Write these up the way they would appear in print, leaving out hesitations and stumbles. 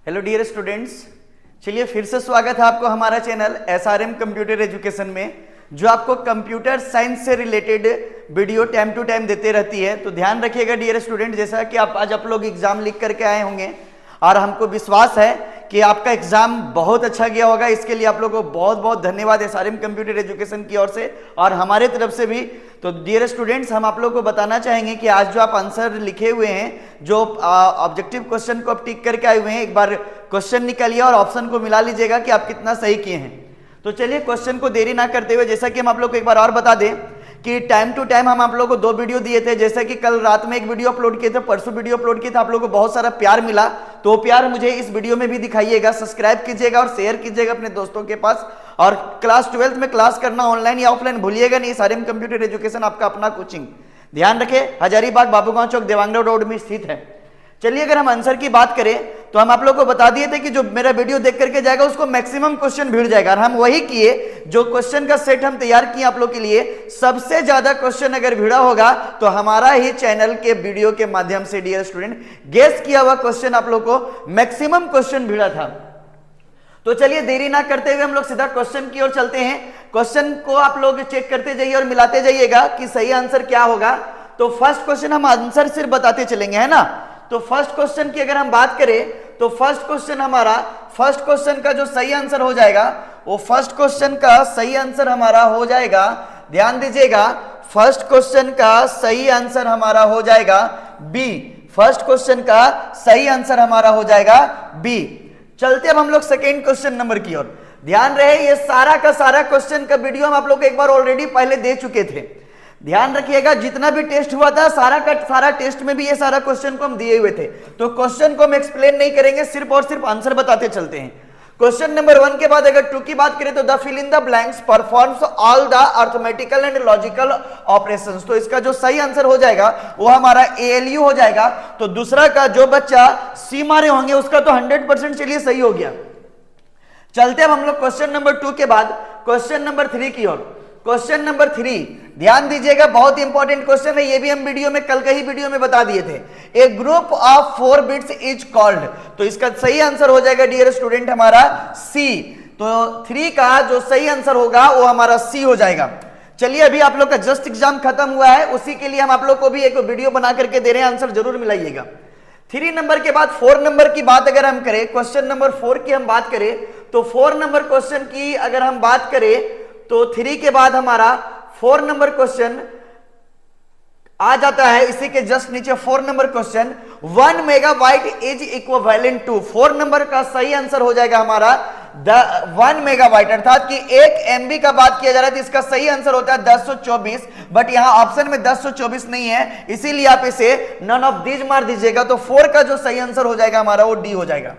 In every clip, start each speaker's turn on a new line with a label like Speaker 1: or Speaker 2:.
Speaker 1: Hello dear students, चलिए फिर से स्वागत है आपको हमारा चैनल एसआरएम कंप्यूटर एजुकेशन में, जो आपको कंप्यूटर साइंस से related video time to time देते रहती है। तो ध्यान रखिएगा डियर स्टूडेंट, जैसा कि आज आप लोग एग्जाम लिख करके आए होंगे और हमको विश्वास है कि आपका एग्जाम बहुत अच्छा गया होगा। इसके लिए आप लोगों को बहुत बहुत धन्यवाद एसआरएम कंप्यूटर एजुकेशन की ओर से और हमारे तरफ से भी। तो डियर स्टूडेंट्स, हम आप लोगों को बताना चाहेंगे कि आज जो आप आंसर लिखे हुए हैं, जो ऑब्जेक्टिव क्वेश्चन को आप टिक करके आए हुए हैं, एक बार क्वेश्चन निकालिए और ऑप्शन को मिला लीजिएगा कि आप कितना सही किए हैं। तो चलिए क्वेश्चन को देरी ना करते हुए, जैसा कि हम आप लोग को एक बार और बता दें कि टाइम टू टाइम हम आप लोगों को 2 वीडियो दिए थे। जैसे कि कल रात में एक वीडियो अपलोड किए थे, परसों वीडियो अपलोड किए थे, आप लोगों को बहुत सारा प्यार मिला। तो प्यार मुझे इस वीडियो में भी दिखाइएगा, सब्सक्राइब कीजिएगा और शेयर कीजिएगा अपने दोस्तों के पास। और क्लास 12th में क्लास करना ऑनलाइन या ऑफलाइन भूलिएगा नहीं। एसआरएम कंप्यूटर एजुकेशन आपका अपना कोचिंग, ध्यान रखें, हजारीबाग बाबूगांव चौक देवांगना रोड में स्थित है। चलिए अगर हम आंसर की बात करें तो हम आप लोग को बता दिए थे कि जो मेरा वीडियो देख करके जाएगा उसको मैक्सिमम क्वेश्चन भिड़ जाएगा, और हम वही किए। जो क्वेश्चन का सेट हम तैयार किए आप लोग के लिए, सबसे ज्यादा क्वेश्चन अगर भिड़ा होगा तो हमारा ही चैनल के वीडियो के माध्यम से डियर स्टूडेंट गेस किया हुआ क्वेश्चन आप लोग को मैक्सिमम क्वेश्चन भिड़ा था। तो चलिए देरी ना करते हुए हम लोग सीधा क्वेश्चन की ओर चलते हैं। क्वेश्चन को आप लोग चेक करते जाइए और मिलाते जाइएगा कि सही आंसर क्या होगा। तो फर्स्ट क्वेश्चन हम आंसर सिर्फ बताते चलेंगे, है ना। तो फर्स्ट क्वेश्चन की अगर हम बात करें तो फर्स्ट क्वेश्चन का जो सही आंसर हो जाएगा, वो फर्स्ट क्वेश्चन का सही आंसर हमारा हो जाएगा, ध्यान दीजिएगा, फर्स्ट क्वेश्चन का सही आंसर हमारा हो जाएगा बी। फर्स्ट क्वेश्चन का सही आंसर हमारा हो जाएगा बी। चलते अब हम लोग सेकेंड क्वेश्चन नंबर की ओर। ध्यान रहे, ये सारा का सारा क्वेश्चन का वीडियो हम आप लोग को एक बार ऑलरेडी पहले दे चुके थे। ध्यान रखिएगा, जितना भी टेस्ट हुआ था सारा का सारा टेस्ट में भी ये सारा क्वेश्चन को हम दिए हुए थे। तो क्वेश्चन को हम एक्सप्लेन नहीं करेंगे, सिर्फ और सिर्फ आंसर बताते चलते हैं। क्वेश्चन नंबर 1 के बाद अगर 2 की बात करें तो the fill in the blanks performs all the arithmetical and logical operations. तो इसका जो सही आंसर हो जाएगा वो हमारा ALU हो जाएगा। तो दूसरा का जो बच्चा सी मारे होंगे उसका तो 100% चलिए सही हो गया। चलते अब हम लोग क्वेश्चन नंबर 2 के बाद क्वेश्चन नंबर 3 की ओर। क्वेश्चन नंबर 3 ध्यान दीजिएगा, बहुत इंपॉर्टेंट क्वेश्चन है। ये भी हम वीडियो में कल के ही वीडियो में बता दिए थे। A group of 4 bits is called. तो इसका सही आंसर हो जाएगा डियर स्टूडेंट हमारा सी। तो 3 का जो सही आंसर होगा वो हमारा सी हो जाएगा। चलिए अभी आप लोग का जस्ट एग्जाम खत्म हुआ है, उसी के लिए हम आप लोग को भी एक वीडियो बना करके दे रहे हैं, आंसर जरूर मिलाइएगा। 3 नंबर के बाद 4 नंबर की बात अगर हम करें, क्वेश्चन नंबर 4 की हम बात करें तो 4 नंबर क्वेश्चन की अगर हम बात करें तो 3 के बाद हमारा 4 नंबर क्वेश्चन आ जाता है। इसी के जस्ट नीचे 4 number question 1 megabyte is equivalent to. 4 number का सही आंसर हो जाएगा हमारा 1 मेगाबाइट, अर्थात कि 1 MB का बात किया जा रहा है तो इसका सही आंसर होता है 1024। बट यहां ऑप्शन में 1024 नहीं है, इसीलिए आप इसे नन ऑफ दीज मार दीजिएगा। तो 4 का जो सही आंसर हो जाएगा हमारा वो डी हो जाएगा।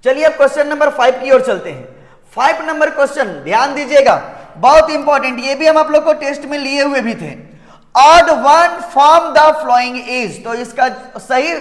Speaker 1: चलिए अब क्वेश्चन नंबर 5 की ओर चलते हैं। 5 नंबर क्वेश्चन ध्यान दीजिएगा, बहुत इंपॉर्टेंट, ये भी हम आप लोग को टेस्ट में लिए हुए भी थे। Odd one from the following is. तो इसका सही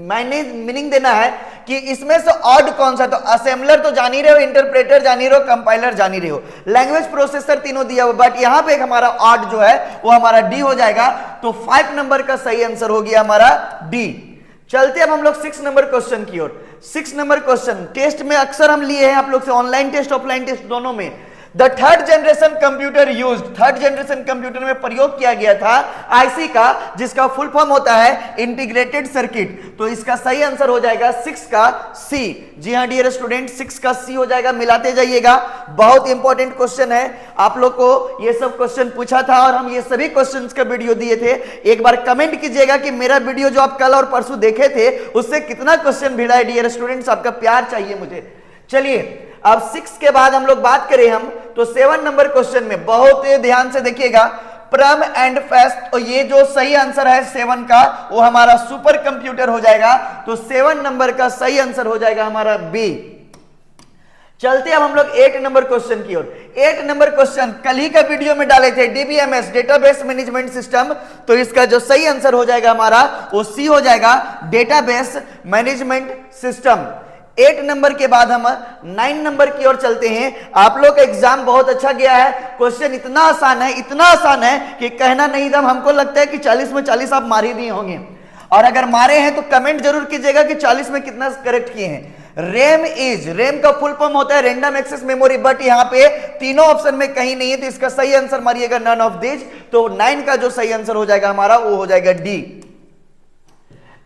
Speaker 1: मीनिंग देना है कि इसमें से ऑड कौन सा। तो असेंबलर तो जान ही रहे हो, इंटरप्रेटर जान ही रहे हो, कंपाइलर जान ही रहे हो, लैंग्वेज प्रोसेसर तीनों दिया हुआ, बट यहां पे हमारा ऑड जो है वो हमारा डी हो जाएगा। तो 5 नंबर का सही आंसर हो गया हमारा डी। चलते अब हम लोग 6 नंबर क्वेश्चन की ओर। 6 नंबर क्वेश्चन टेस्ट में अक्सर हम लिए हैं आप लोग से, ऑनलाइन टेस्ट ऑफलाइन टेस्ट दोनों में। The third generation computer used. Third generation computer में प्रयोग किया गया था आईसी का, जिसका फुल फॉर्म होता है इंटीग्रेटेड सर्किट। तो इसका सही आंसर हो जाएगा 6 का सी। जी हां डियर स्टूडेंट, 6 का सी हो जाएगा, मिलाते जाइएगा, बहुत इंपॉर्टेंट क्वेश्चन है। आप लोग को ये सब क्वेश्चन पूछा था और हम ये सभी क्वेश्चंस का वीडियो दिए थे। एक बार कमेंट कीजिएगा कि मेरा वीडियो जो आप कल और परसों देखे थे उससे कितना क्वेश्चन भिड़ा है। डियर स्टूडेंट्स, आपका प्यार चाहिए मुझे। चलिए अब 6 के बाद हम लोग बात करें हम तो 7 नंबर क्वेश्चन में बहुत ध्यान से देखिएगा, प्रम एंड फेस्ट। तो ये जो सही आंसर है 7 का वो हमारा सुपर कंप्यूटर हो जाएगा। तो 7 नंबर का सही आंसर हो जाएगा हमारा बी। चलते अब हम लोग 8 नंबर क्वेश्चन की ओर। 8 नंबर क्वेश्चन कल ही का वीडियो में डाले थे, DBMS डेटाबेस मैनेजमेंट सिस्टम। तो इसका जो सही आंसर हो जाएगा हमारा वो सी हो जाएगा, डेटाबेस मैनेजमेंट सिस्टम। 8 नंबर के बाद हम 9 नंबर की ओर चलते हैं। आप लोग का एग्जाम बहुत अच्छा गया है, क्वेश्चन इतना आसान है कि कहना नहीं दम, हमको लगता है कि 40 में 40 आप मार ही दिए होंगे। और अगर मारे हैं तो कमेंट जरूर कीजिएगा कि 40 में कितना करेक्ट किए हैं। रेम का फुल फॉर्म होता है रैंडम एक्सेस मेमोरी, बट यहां पे तीनों ऑप्शन में कहीं नहीं है, तो इसका सही आंसर मारिएगा नन ऑफ दिस। तो 9 का जो सही आंसर हो जाएगा हमारा वो हो जाएगा डी।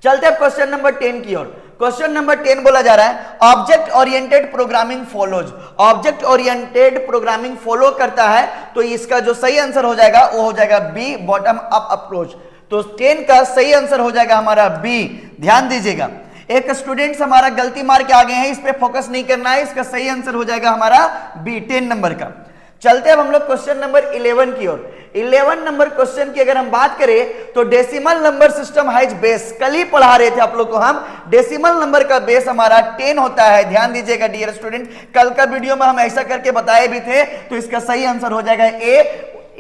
Speaker 1: चलते हैं क्वेश्चन नंबर 10 की ओर। क्वेश्चन नंबर 10 बोला जा रहा है object oriented programming follows. Object oriented programming follow करता है, तो इसका जो सही आंसर हो जाएगा वो हो जाएगा बी, बॉटम अप अप्रोच। तो 10 का सही आंसर हो जाएगा हमारा बी। ध्यान दीजिएगा, एक स्टूडेंट्स हमारा गलती मार के आगे हैं, इस पे फोकस नहीं करना है, इसका सही आंसर हो जाएगा हमारा बी, 10 नंबर का। चलते हैं हम लोग क्वेश्चन नंबर 11 की ओर। 11 नंबर क्वेश्चन की अगर हम बात करें तो decimal number system has base, कल ही पढ़ा रहे थे आप लोग को हम, डेसिमल नंबर का बेस हमारा 10 होता है। ध्यान दीजिएगा डियर स्टूडेंट, कल का वीडियो में हम ऐसा करके बताए भी थे, तो इसका सही आंसर हो जाएगा ए।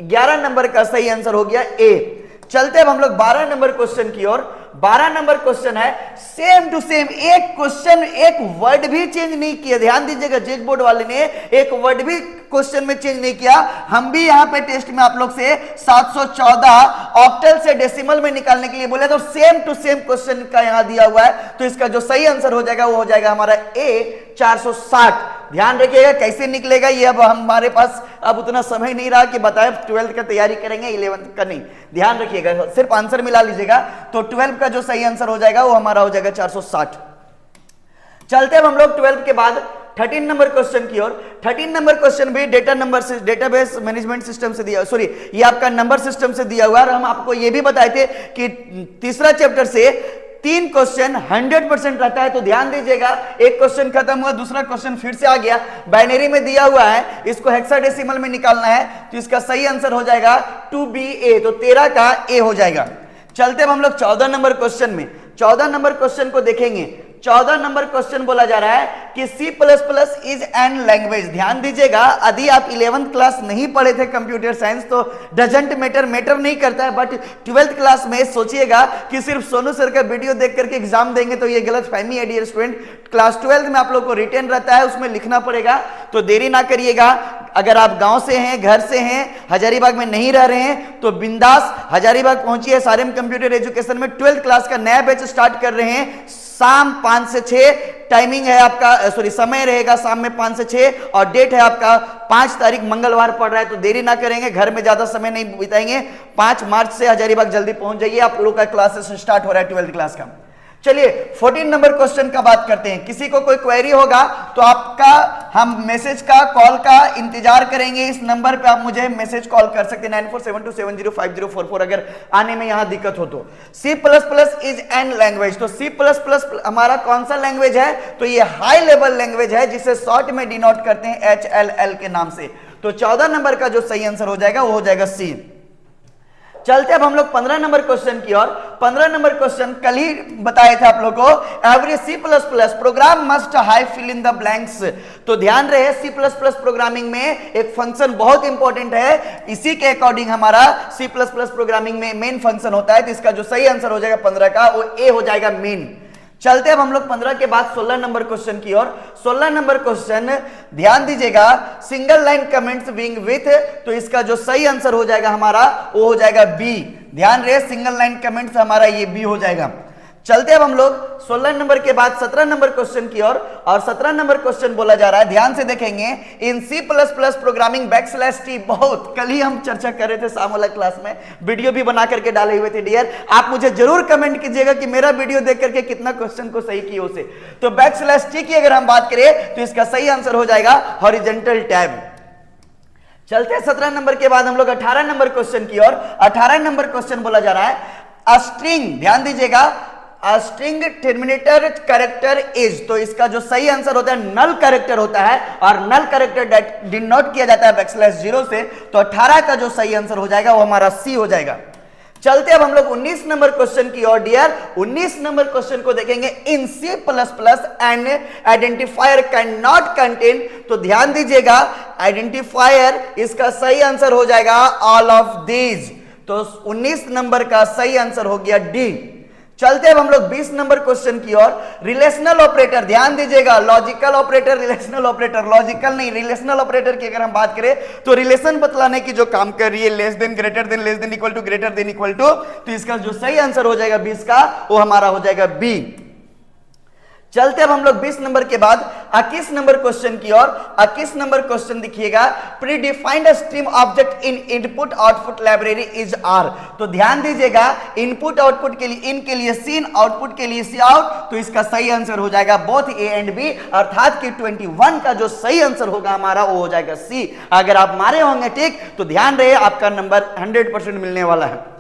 Speaker 1: 11 नंबर का सही आंसर हो गया ए। चलते अब हम लोग 12 नंबर क्वेश्चन की ओर। 12 नंबर क्वेश्चन है सेम टू सेम, एक क्वेश्चन एक वर्ड भी चेंज नहीं किया। ध्यान दीजिएगा, जेक बोर्ड वाले ने एक वर्ड भी क्वेश्चन में चेंज नहीं किया। हम भी यहां पे टेस्ट में आप लोग से 714 ऑक्टल से डेसिमल में निकालने के लिए बोले, तो सेम टू सेम क्वेश्चन का यहां दिया हुआ है, तो इसका जो सही आंसर हो जाएगा वो हो जाएगा हमारा ए 460। ध्यान रखिएगा कैसे निकलेगा ये, अब हमारे पास अब उतना समय नहीं रहा कि बताए 12th का तैयारी करेंगे, 11th का नहीं। ध्यान रखिएगा, सिर्फ आंसर मिला लीजिएगा, तो 12 का जो सही आंसर हो जाएगा वो हमारा हो जाएगा 460। चलते अब हम लोग 12 के बाद 13 नंबर क्वेश्चन की ओर। 13 नंबर क्वेश्चन भी डेटाबेस मैनेजमेंट सिस्टम से दिया, सॉरी ये आपका नंबर सिस्टम से दिया हुआ है। और हम आपको ये भी बताए थे कि तीसरा चैप्टर से 3 क्वेश्चन 100% रहता है। तो ध्यान दीजिएगा, एक क्वेश्चन खत्म हुआ, दूसरा क्वेश्चन फिर से आ गया, बाइनरी में दिया हुआ है, इसको हेक्साडेसिमल में निकालना है, तो इसका सही आंसर हो जाएगा 2BA, तो 13 का ए हो जाएगा। चलते अब हम लोग 14 नंबर क्वेश्चन में। 14 नंबर क्वेश्चन को देखेंगे। 14 नंबर क्वेश्चन बोला जा रहा है कि C++ इज एन लैंग्वेज। ध्यान दीजिएगा, यदि आप 11th क्लास नहीं पढ़े थे कंप्यूटर साइंस तो डजंट मैटर नहीं करता है, बट 12th क्लास में सोचिएगा कि सिर्फ सोनू सर का वीडियो देख करके एग्जाम देंगे तो ये गलत फहमी है डियर स्टूडेंट। क्लास 12th में आप लोग को रिटेन रहता है, उसमें लिखना पड़ेगा, तो देरी ना करिएगा। अगर आप गांव से हैं, घर से हैं, हजारीबाग में नहीं रह रहे हैं, तो बिंदास हजारीबाग पहुंचिए। SRM कंप्यूटर एजुकेशन में 12th क्लास का नया बैच स्टार्ट कर रहे हैं। शाम 5 से 6 टाइमिंग है आपका, सॉरी समय रहेगा शाम में 5 से 6, और डेट है आपका 5 तारीख मंगलवार पड़ रहा है, तो देरी ना करेंगे, घर में ज्यादा समय नहीं बिताएंगे। 5 मार्च से हजारीबाग जल्दी पहुंच जाइए, आप लोगों का क्लासेस स्टार्ट हो रहा है 12th क्लास का। चलिए 14 नंबर क्वेश्चन का बात करते हैं। किसी को कोई क्वेरी होगा तो आपका हम मैसेज का, कॉल का इंतजार करेंगे। इस नंबर पे आप मुझे मैसेज कॉल कर सकते हैं 9472705044, अगर आने में यहां दिक्कत हो तो। C++ इज एन लैंग्वेज, तो C++ हमारा कौन सा लैंग्वेज है, तो ये हाई लेवल लैंग्वेज है, जिसे शॉर्ट में डिनोट करते हैं HLL के नाम से। तो 14 नंबर का जो सही आंसर हो जाएगा वो हो जाएगा सी। चलते अब हम लोग 15 नंबर क्वेश्चन की ओर। 15 नंबर क्वेश्चन कल ही बताए थे आप लोग को, every C++ program must have fill in the blanks. तो ध्यान रहे, C++ प्रोग्रामिंग में एक फंक्शन बहुत इंपॉर्टेंट है, इसी के अकॉर्डिंग हमारा C++ प्रोग्रामिंग में मेन फंक्शन होता है, तो इसका जो सही आंसर हो जाएगा 15 का वो ए हो जाएगा मेन। चलते अब हम लोग 15 के बाद 16 नंबर क्वेश्चन की ओर। 16 नंबर क्वेश्चन ध्यान दीजिएगा, single line comments wing with, तो इसका जो सही आंसर हो जाएगा हमारा वो हो जाएगा बी। ध्यान रहे, सिंगल लाइन कमेंट्स हमारा ये बी हो जाएगा। चलते अब हम लोग 16 नंबर के बाद 17 नंबर क्वेश्चन की ओर, और 17 नंबर क्वेश्चन बोला जा रहा है, ध्यान से देखेंगे, इन C++ प्रोग्रामिंग \T, बहुत कल ही हम चर्चा कर रहे थे शाम वाला क्लास में, वीडियो भी बना करके डाले हुए थे डियर। आप मुझे जरूर कमेंट कीजिएगा कि मेरा वीडियो देख करके कितना क्वेश्चन को सही किए उसे। तो \T की अगर हम बात करें तो इसका सही आंसर हो जाएगा हॉरिजॉन्टल टैब। चलते हैं 17 नंबर के बाद हम लोग 18 नंबर क्वेश्चन की ओर। 18 नंबर क्वेश्चन बोला जा रहा है, अ स्ट्रिंग, ध्यान दीजिएगा, A string terminator character is, तो इसका जो सही आंसर होता है नल कैरेक्टर होता है, और नल कैरेक्टर डिनोट किया जाता है \0 से। तो 18 का जो सही आंसर हो जाएगा वो हमारा सी हो जाएगा। चलते अब हम लोग 19 नंबर क्वेश्चन की ओर डियर। 19 नंबर क्वेश्चन को देखेंगे, इन C++ N identifier can not contain, तो ध्यान दीजिएगा, आइडेंटिफायर इसका सही आंसर हो जाएगा ऑल ऑफ दीज। तो 19 नंबर का सही आंसर हो गया डी। चलते अब हम लोग 20 नंबर क्वेश्चन की ओर। रिलेशनल ऑपरेटर, ध्यान दीजिएगा, logical operator, relational operator, logical नहीं, रिलेशनल ऑपरेटर की अगर हम बात करें तो रिलेशन बतलाने की जो काम कर रही है, less than, greater than, less than, equal to, greater than, equal to, तो इसका जो सही आंसर हो जाएगा 20 का, वो हमारा हो जाएगा बी। चलते अब हम लोग 20 नंबर के बाद 21 नंबर क्वेश्चन की ओर। 21 नंबर क्वेश्चन देखिएगा, predefined stream object in input output library is are. तो ध्यान दीजिएगा, इनपुट आउटपुट के लिए इन के लिए सी इन, आउटपुट के लिए सी आउट, तो इसका सही आंसर हो जाएगा बोथ ए एंड बी, अर्थात कि 21 का जो सही आंसर होगा हमारा वो हो जाएगा सी। अगर आप मारे होंगे ठीक तो ध्यान रहे, आपका नंबर 100% मिलने वाला है।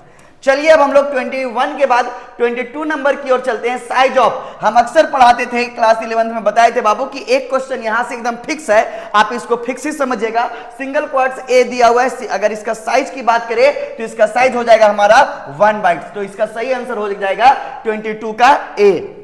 Speaker 1: चलिए अब हम लोग 21 के बाद 22 नंबर की ओर चलते हैं। साइज ऑफ, हम अक्सर पढ़ाते थे क्लास 11 में, बताए थे बाबू कि एक क्वेश्चन यहां से एकदम फिक्स है, आप इसको फिक्स ही समझिएगा। सिंगल क्वाड्स ए दिया हुआ है, अगर इसका साइज की बात करें तो इसका साइज हो जाएगा हमारा 1 बाइट्स, तो इसका सही आंसर हो जाएगा 22 का ए।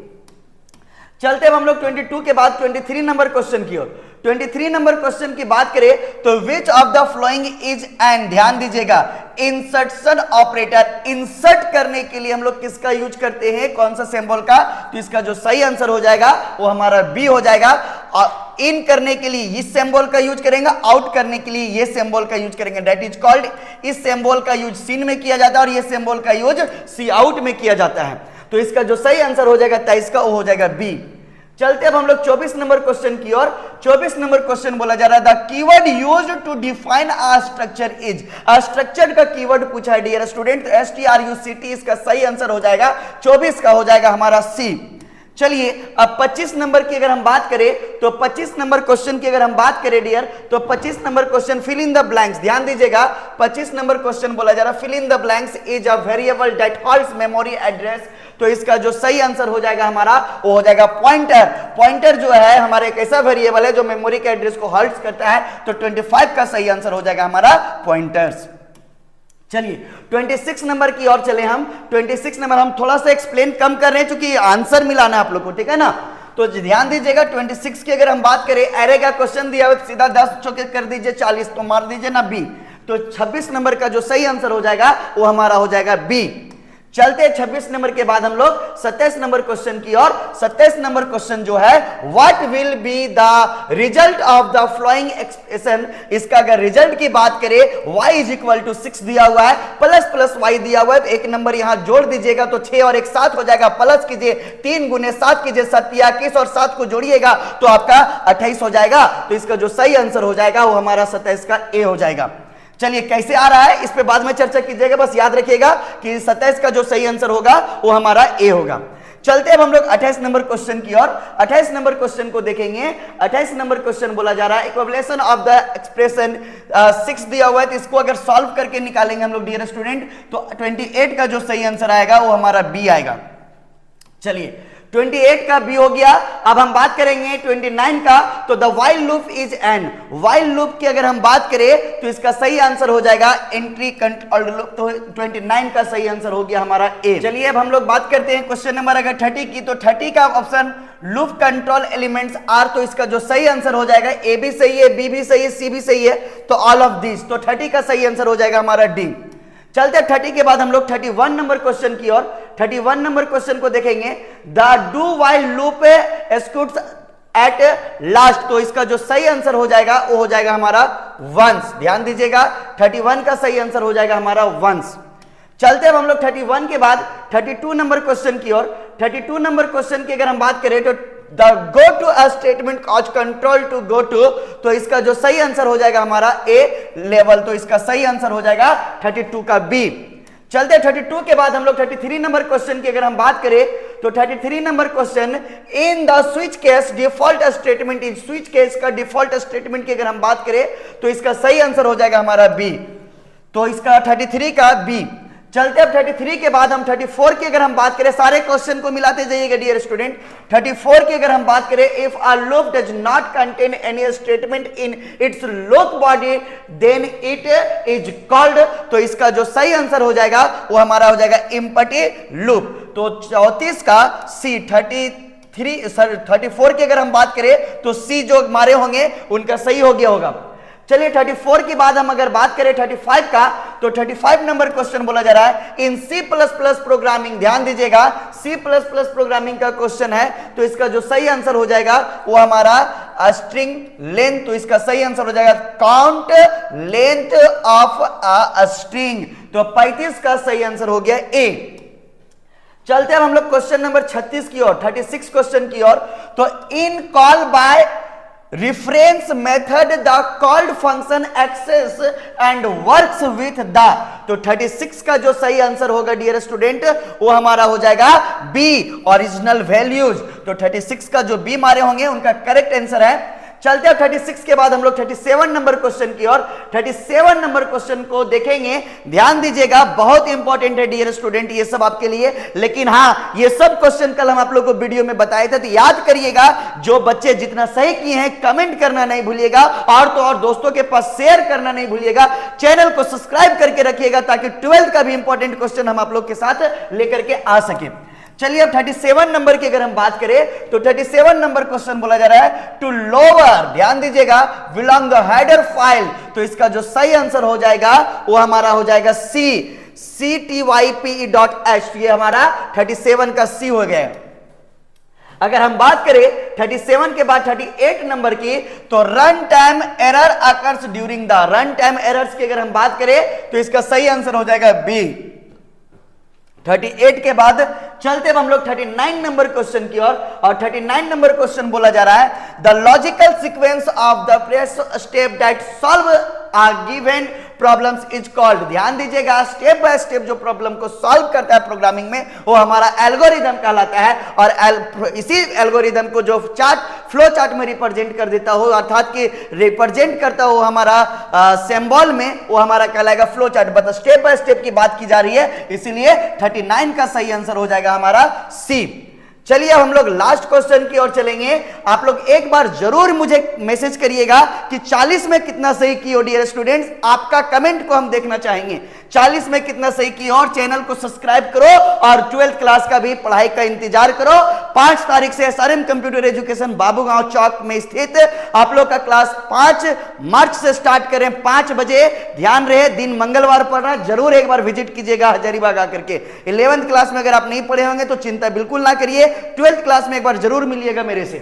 Speaker 1: चलते हैं हम लोग 22 के बाद 23 नंबर क्वेश्चन की ओर। 23 नंबर क्वेश्चन की बात करें तो which of the following is an, ध्यान दीजिएगा, इंसर्शन ऑपरेटर। इंसर्ट करने के लिए हम लोग किसका यूज करते हैं, कौन सा सिंबल का, तो इसका जो सही आंसर हो जाएगा वो हमारा बी हो जाएगा। और इन करने के लिए इस सिंबल का यूज करेंगे, आउट करने के लिए ये सिंबल का यूज करेंगे, दैट इज कॉल्ड, इस सिंबल का यूज सिन में किया जाता है और ये सिंबल का यूज सी आउट में किया जाता है। तो इसका जो सही आंसर हो जाएगा 23 का, वो हो जाएगा बी। चलते अब हम लोग 24 नंबर क्वेश्चन की ओर। 24 नंबर क्वेश्चन बोला जा रहा है, the keyword used to define a structure is. Structure का कीवर्ड पूछा है डियर स्टूडेंट, STRUCT, इसका सही आंसर हो जाएगा 24 का हो जाएगा हमारा सी। चलिए अब 25 नंबर की अगर हम बात करें तो 25 नंबर क्वेश्चन की अगर हम बात करें डियर, तो 25 number question fill in the blanks, ध्यान दीजिएगा, 25 नंबर क्वेश्चन बोला जा रहा है, fill in the blanks is a variable that holds memory address. तो इसका जो सही आंसर हो जाएगा हमारा वो हो जाएगा पॉइंटर। पॉइंटर जो है हमारे एक ऐसा वेरिएबल है जो मेमोरी के एड्रेस को होल्ड करता है, तो 25 का सही आंसर हो जाएगा हमारा पॉइंटर्स। चलिए 26 नंबर की ओर चले हम। 26 नंबर हम थोड़ा सा एक्सप्लेन कम कर रहे हैं क्योंकि आंसर मिलाना है आप लोग को, ठीक है ना, तो ध्यान दीजिएगा। 26 की अगर हम बात करें, एरे का क्वेश्चन दिया हुआ, सीधा 10 चौके कर दीजिए 40, तो मार दीजिए ना बी। तो 26 नंबर का जो सही आंसर हो जाएगा वो हमारा हो जाएगा बी। चलते 26 नंबर के बाद हम लोग 27 नंबर क्वेश्चन की ओर। 27 नंबर क्वेश्चन जो है, what will be the result of the flowing expression. इसका अगर रिजल्ट की बात करें, y इज इक्वल टू 6 दिया हुआ है, प्लस प्लस y दिया हुआ है, एक नंबर यहां जोड़ दीजिएगा तो 6 और 1 7 हो जाएगा, प्लस कीजिए 3 गुने 7 कीजिए 27 और 7 को जोड़िएगा तो आपका 28 हो जाएगा। तो इसका जो सही आंसर हो जाएगा वो हमारा 27 का ए हो जाएगा। चलिए कैसे आ रहा है इस पे बाद में चर्चा कीजिएगा, बस याद रखिएगा कि 27 का जो सही आंसर होगा वो हमारा ए होगा। चलते अब हम लोग 28 नंबर क्वेश्चन की ओर। 28 नंबर क्वेश्चन को देखेंगे। 28 नंबर क्वेश्चन बोला जा रहा है, इक्विवेलेंस ऑफ द एक्सप्रेशन 6 दिया हुआ है, तो इसको अगर सॉल्व करके निकालेंगे हम लोग डियर स्टूडेंट, तो 28 का जो सही आंसर आएगा वो हमारा बी आएगा। चलिए 28 का बी हो गया। अब हम बात करेंगे 29 का, तो the while loop is an. While loop की अगर हम बात करें तो इसका सही आंसर हो जाएगा एंट्री कंट्रोल लूप, तो 29 का सही आंसर हो गया हमारा ए। चलिए अब हम लोग बात करते हैं क्वेश्चन नंबर अगर 30 की, तो 30 का option loop control elements are, तो इसका जो सही आंसर हो जाएगा ए भी सही है, बी भी सही है, सी भी सही है, तो ऑल ऑफ दिस, तो 30 का सही आंसर हो जाएगा हमारा डी। चलते 30 के बाद हम लोग 31 नंबर क्वेश्चन की ओर। 31 नंबर क्वेश्चन को देखेंगे, the do while loop executes at last, तो इसका जो सही आंसर हो जाएगा वो हो जाएगा हमारा वंस। ध्यान दीजिएगा 31 का सही आंसर हो जाएगा हमारा वंस। चलते अब हम लोग 31 के बाद 32 नंबर क्वेश्चन की ओर। 32 नंबर क्वेश्चन की अगर हम बात करें तो the go to a statement cause control to go to, तो इसका जो सही आंसर हो जाएगा हमारा ए लेवल, तो इसका सही आंसर हो जाएगा 32 का बी। चलते 32 के बाद हम लोग 33 नंबर क्वेश्चन की अगर हम बात करें तो 33 number question, in the switch case default statement is. Switch case का डिफॉल्ट स्टेटमेंट की अगर हम बात करें तो इसका सही आंसर हो जाएगा हमारा बी, तो इसका 33 का बी। चलते अब 33 के बाद हम 34 की अगर हम बात करें, सारे क्वेश्चन को मिलाते जाइएगा डियर स्टूडेंट। 34 की अगर हम बात करें, if a loop does not contain any statement in its loop body then it is called, तो इसका जो सही आंसर हो जाएगा वो हमारा हो जाएगा एम्प्टी लूप, तो 34 का सी। 34 की अगर हम बात करें तो सी जो मारे होंगे उनका सही हो गया होगा। चलिए 34 के बाद हम अगर बात करें 35 का, तो 35 नंबर क्वेश्चन बोला जा रहा है इन C++ प्रोग्रामिंग। ध्यान दीजिएगा, C++ प्रोग्रामिंग का क्वेश्चन है, तो इसका जो सही आंसर हो जाएगा वो हमारा स्ट्रिंग लेंथ। तो इसका सही आंसर हो जाएगा count length of a string. तो 35 का सही आंसर हो गया ए। चलते हैं हम लोग क्वेश्चन नंबर 36 की ओर, 36 क्वेश्चन की ओर। तो in call by reference method the called function access and works with the. तो 36 का जो सही आंसर होगा डियर स्टूडेंट वो हमारा हो जाएगा बी, ओरिजिनल वैल्यूज। तो 36 का जो बी मारे होंगे उनका करेक्ट आंसर है। चलते हैं 36 के बाद हम लोग 37 नंबर क्वेश्चन की ओर। 37 नंबर क्वेश्चन को देखेंगे, ध्यान दीजिएगा, बहुत इंपॉर्टेंट है डियर स्टूडेंट ये सब आपके लिए। लेकिन हाँ, ये सब क्वेश्चन कल हम आप लोगों को वीडियो में बताए थे, तो याद करिएगा। जो बच्चे जितना सही किए हैं कमेंट करना नहीं भूलिएगा, और तो और दोस्तों के पास शेयर करना नहीं भूलिएगा। चैनल को सब्सक्राइब करके रखिएगा ताकि 12th का भी इंपॉर्टेंट क्वेश्चन हम आप लोग के साथ लेकर के आ सके। चलिए अब 37 नंबर की अगर हम बात करें तो 37 नंबर क्वेश्चन बोला जा रहा है टू लोअर, ध्यान दीजिएगा, बिलोंग द हेडर फाइल। तो इसका जो सही आंसर हो जाएगा वो हमारा हो जाएगा सी, ctype.h। ये हमारा 37 का सी हो गया। अगर हम बात करें 37 के बाद 38 नंबर की, तो run time error occurs during the. Run time errors की अगर हम बात करें तो इसका सही आंसर हो जाएगा बी। 38 के बाद चलते हम लोग 39 नंबर क्वेश्चन की ओर, और 39 नंबर क्वेश्चन बोला जा रहा है the logical sequence of the press step that solve a given problems is called. ध्यान दीजिएगा, स्टेप बाय स्टेप जो प्रॉब्लम को सॉल्व करता है प्रोग्रामिंग में वो हमारा एल्गोरिदम कहलाता है। और इसी एल्गोरिदम को जो फ्लो चार्ट में रिप्रेजेंट कर देता हो, अर्थात कि रिप्रेजेंट करता हो हमारा सिंबल में, वो हमारा कहलाएगा flow chart. But step by step की बात की जा रही है, इसीलिए 39 का सही आंसर हो जाएगा हमारा सी। चलिए अब हम लोग लास्ट क्वेश्चन की ओर चलेंगे। आप लोग एक बार जरूर मुझे मैसेज करिएगा कि 40 में कितना सही की हो डियर स्टूडेंट्स। आपका कमेंट को हम देखना चाहेंगे, 40 में कितना सही की। और चैनल को सब्सक्राइब करो और 12th क्लास का भी पढ़ाई का इंतजार करो। 5 तारीख से एसआरएम कंप्यूटर एजुकेशन बाबूगांव चौक में स्थित आप लोग का क्लास 5 मार्च से स्टार्ट करें 5 बजे। ध्यान रहे दिन मंगलवार पढ़ रहा है, जरूर एक बार विजिट कीजिएगा हजारीबाग आकर के। 11th क्लास में अगर आप नहीं पढ़े होंगे तो चिंता बिल्कुल ना करिए, 12th क्लास में एक बार जरूर मिलिएगा मेरे से।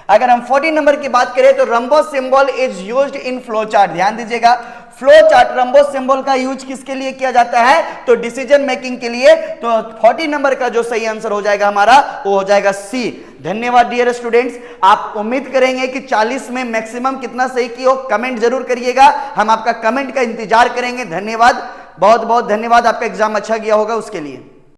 Speaker 1: अगर हम 40 नंबर की बात करें तो rhombus symbol is used in flow chart. ध्यान दीजिएगा, फ्लो चार्ट रंबो सिंबल का यूज किसके लिए किया जाता है? तो डिसीजन मेकिंग के लिए। तो 40 नंबर का जो सही आंसर हो जाएगा हमारा वो हो जाएगा सी। धन्यवाद डियर स्टूडेंट्स। आप उम्मीद करेंगे कि 40 में मैक्सिमम कितना सही की हो, कमेंट जरूर करिएगा, हम आपका कमेंट का इंतजार करेंगे। धन्यवाद, बहुत बहुत धन्यवाद। आपका एग्जाम अच्छा गया होगा उसके लिए।